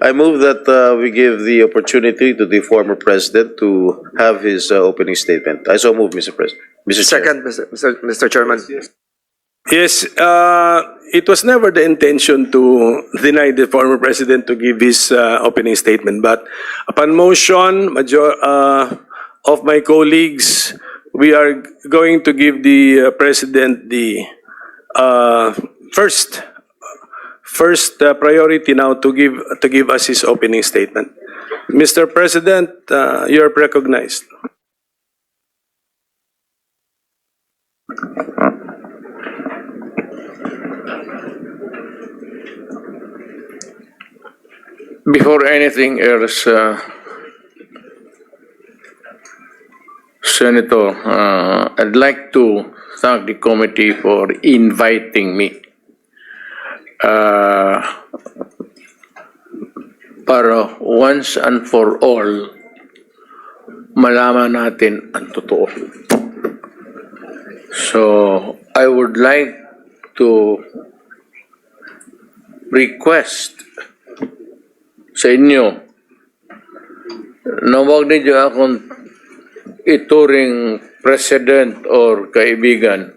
I move that we give the opportunity to the former president to have his opening statement. I so move, Mr. President. Mr. Chair. Second, Mr. Chairman. Yes, it was never the intention to deny the former president to give his opening statement, but upon motion of my colleagues, we are going to give the president the first priority now to give us his opening statement. Mr. President, you are recognized. Before anything else, Senator, I'd like to thank the committee for inviting me. Para once and for all, malaman natin ang totoo. So, I would like to request sa inyo na huwag ninyo akong ituring president or kaibigan.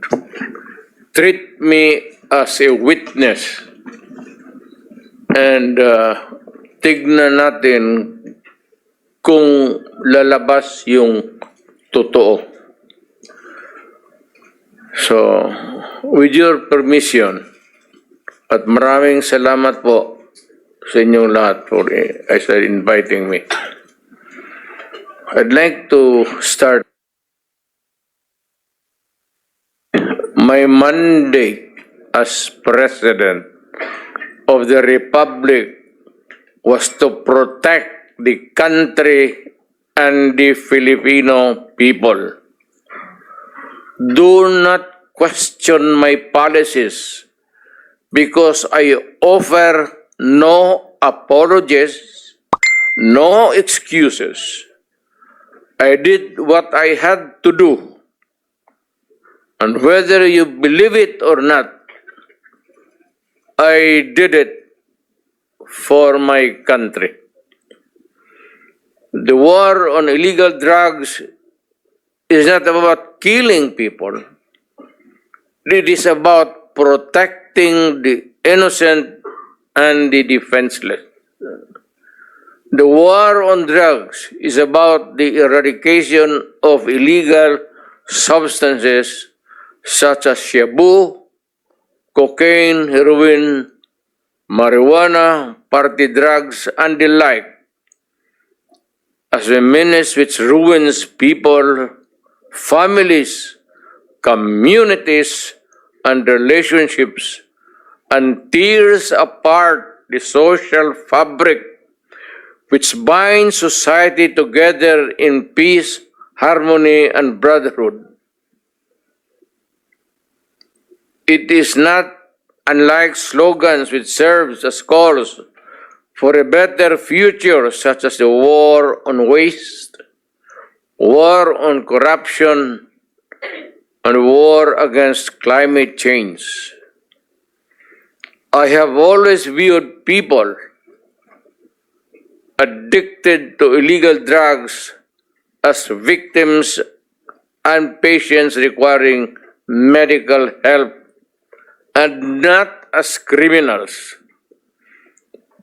Treat me as a witness and tignan natin kung lalabas yung totoo. So, with your permission, at maraming salamat po sa inyong lahat for inviting me. I'd like to start. My mandate as President of the Republic was to protect the country and the Filipino people. Do not question my policies because I offer no apologies, no excuses. I did what I had to do. And whether you believe it or not, I did it for my country. The war on illegal drugs is not about killing people. It is about protecting the innocent and the defenseless. The war on drugs is about the eradication of illegal substances such as shabu, cocaine, heroin, marijuana, party drugs, and the like, as a menace which ruins people, families, communities, and relationships, and tears apart the social fabric which binds society together in peace, harmony, and brotherhood. It is not unlike slogans which serves as calls for a better future, such as the war on waste, war on corruption, and war against climate change. I have always viewed people addicted to illegal drugs as victims and patients requiring medical help and not as criminals.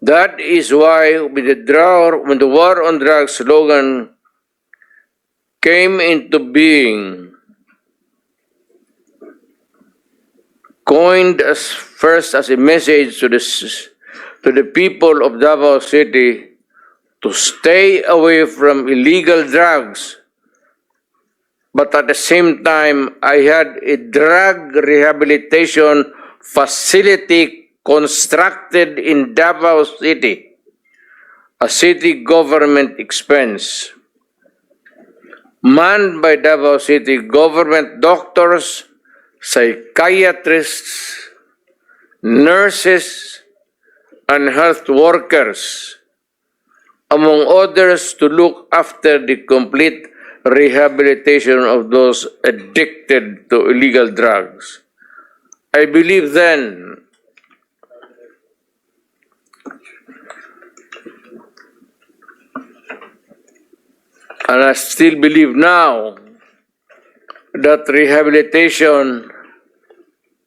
That is why when the war on drugs slogan came into being, coined as first as a message to the people of Davao City to stay away from illegal drugs. But at the same time, I had a drug rehabilitation facility constructed in Davao City, a city government expense, manned by Davao City government doctors, psychiatrists, nurses, and health workers, among others, to look after the complete rehabilitation of those addicted to illegal drugs. I believe then and I still believe now that rehabilitation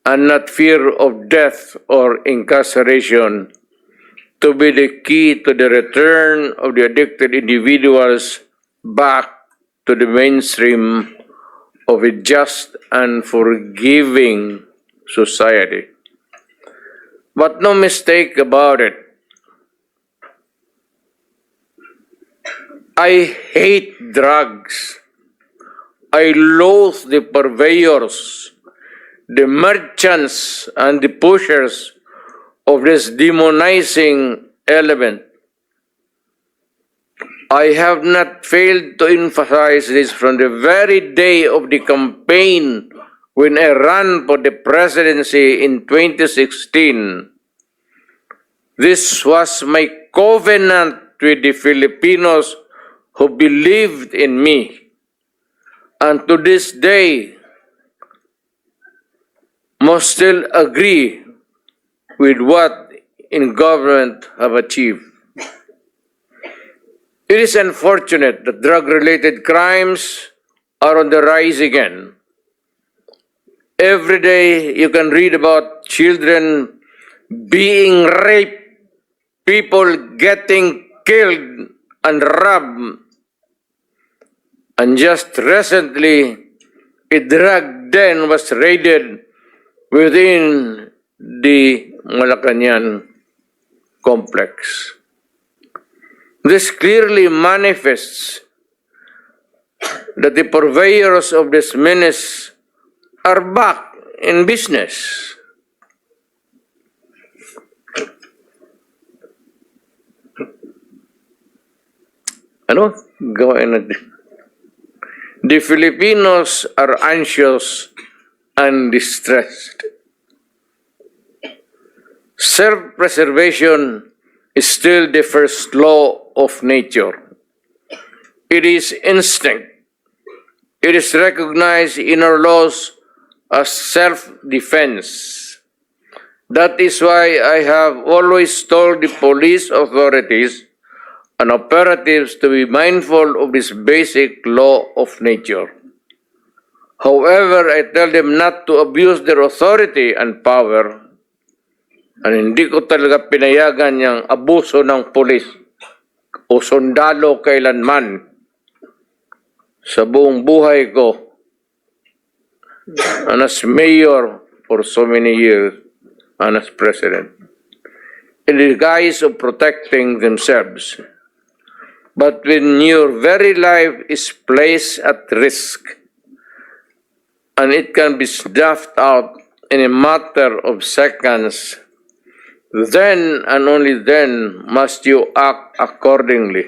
and not fear of death or incarceration to be the key to the return of the addicted individuals back to the mainstream of a just and forgiving society. But no mistake about it, I hate drugs. I loathe the purveyors, the merchants, and the pushers of this demonizing element. I have not failed to emphasize this from the very day of the campaign when I ran for the presidency in 2016. This was my covenant with the Filipinos who believed in me. And to this day, must still agree with what in government have achieved. It is unfortunate that drug-related crimes are on the rise again. Every day you can read about children being raped, people getting killed and robbed. And just recently, a drug den was raided within the Malacañang complex. This clearly manifests that the purveyors of this menace are back in business. Ano? Gawain natin. The Filipinos are anxious and distressed. Self-preservation is still the first law of nature. It is instinct. It is recognized in our laws as self-defense. That is why I have always told the police authorities and operatives to be mindful of this basic law of nature. However, I tell them not to abuse their authority and power, and hindi ko talaga pinayagan yung abuso ng pulis o sundalo kailanman sa buong buhay ko and as mayor for so many years and as president in the guise of protecting themselves. But when your very life is placed at risk and it can be snuffed out in a matter of seconds, then and only then must you act accordingly.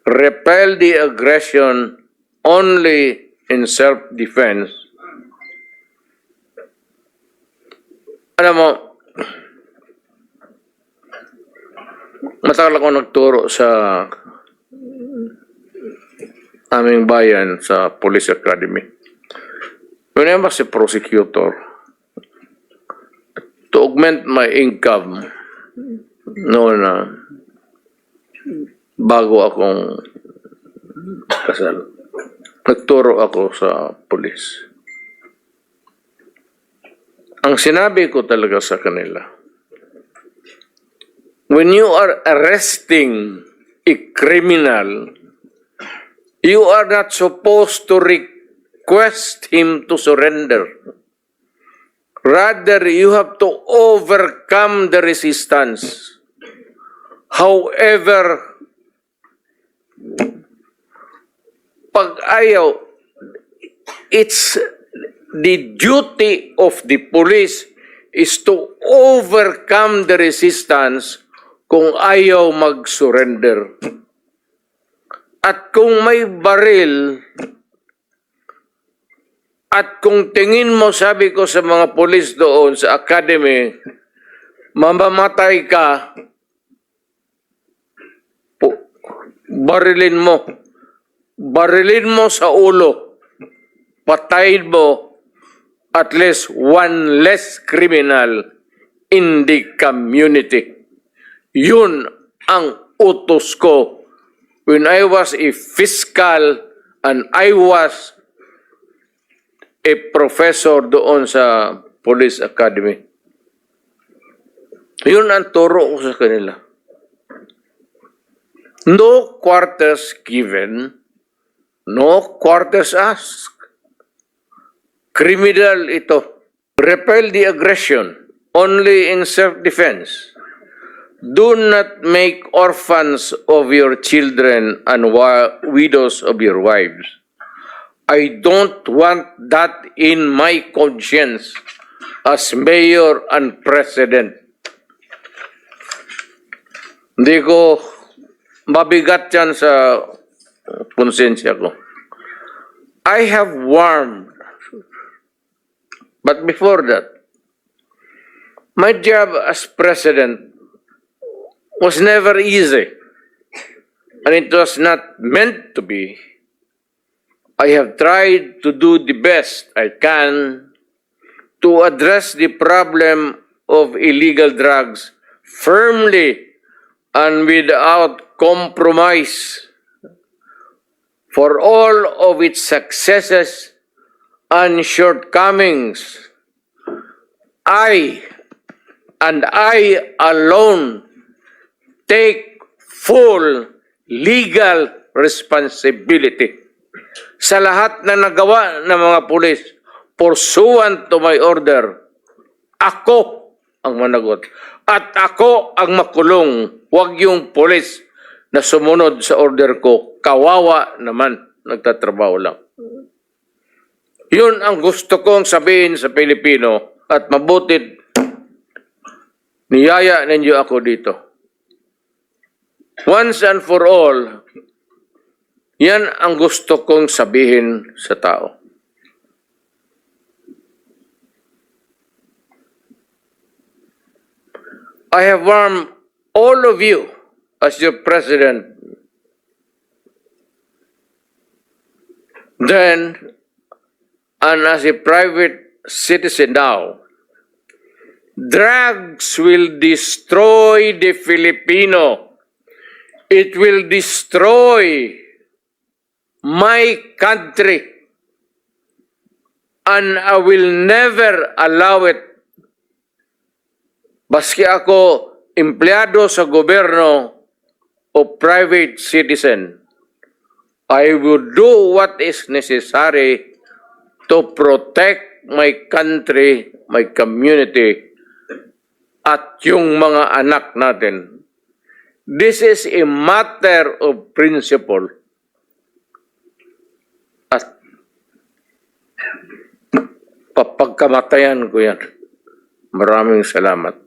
Repel the aggression only in self-defense. Alam mo, matagal ako nagturo sa aming bayan sa Police Academy. When I was a prosecutor, to augment my income noon na bago akong kasal, nagturo ako sa police. Ang sinabi ko talaga sa kanila, when you are arresting a criminal, you are not supposed to request him to surrender. Rather, you have to overcome the resistance. However, pag ayaw, it's the duty of the police is to overcome the resistance kung ayaw mag-surrender. At kung may baril, at kung tingin mo, sabi ko sa mga pulis doon sa academy, mamamatay ka, barilin mo. Barilin mo sa ulo. Patayin mo at least one less criminal in the community. Yun ang utos ko when I was a fiscal and I was a professor doon sa Police Academy. Yun ang turo ko sa kanila. No quarters given, no quarters asked. Criminal ito. Repel the aggression only in self-defense. Do not make orphans of your children and widows of your wives. I don't want that in my conscience as mayor and president. Hindi ko mabigat yan sa konsensya ko. I have warned. But before that, my job as president was never easy. And it was not meant to be. I have tried to do the best I can to address the problem of illegal drugs firmly and without compromise. For all of its successes and shortcomings, I and I alone take full legal responsibility sa lahat na nagawa ng mga pulis pursuant to my order. Ako ang managot at ako ang makulong. Huwag yung pulis na sumunod sa order ko. Kawawa naman, nagtatrabaho lang. Yun ang gusto kong sabihin sa Pilipino at mabutit niyaya ninyo ako dito. Once and for all, yan ang gusto kong sabihin sa tao. I have warned all of you as your president then and as a private citizen now. Drugs will destroy the Filipino. It will destroy my country. And I will never allow it. Baski ako empleyado sa gobyerno o private citizen, I will do what is necessary to protect my country, my community, at yung mga anak natin. This is a matter of principle. At papagkamatayan ko yan. Maraming salamat.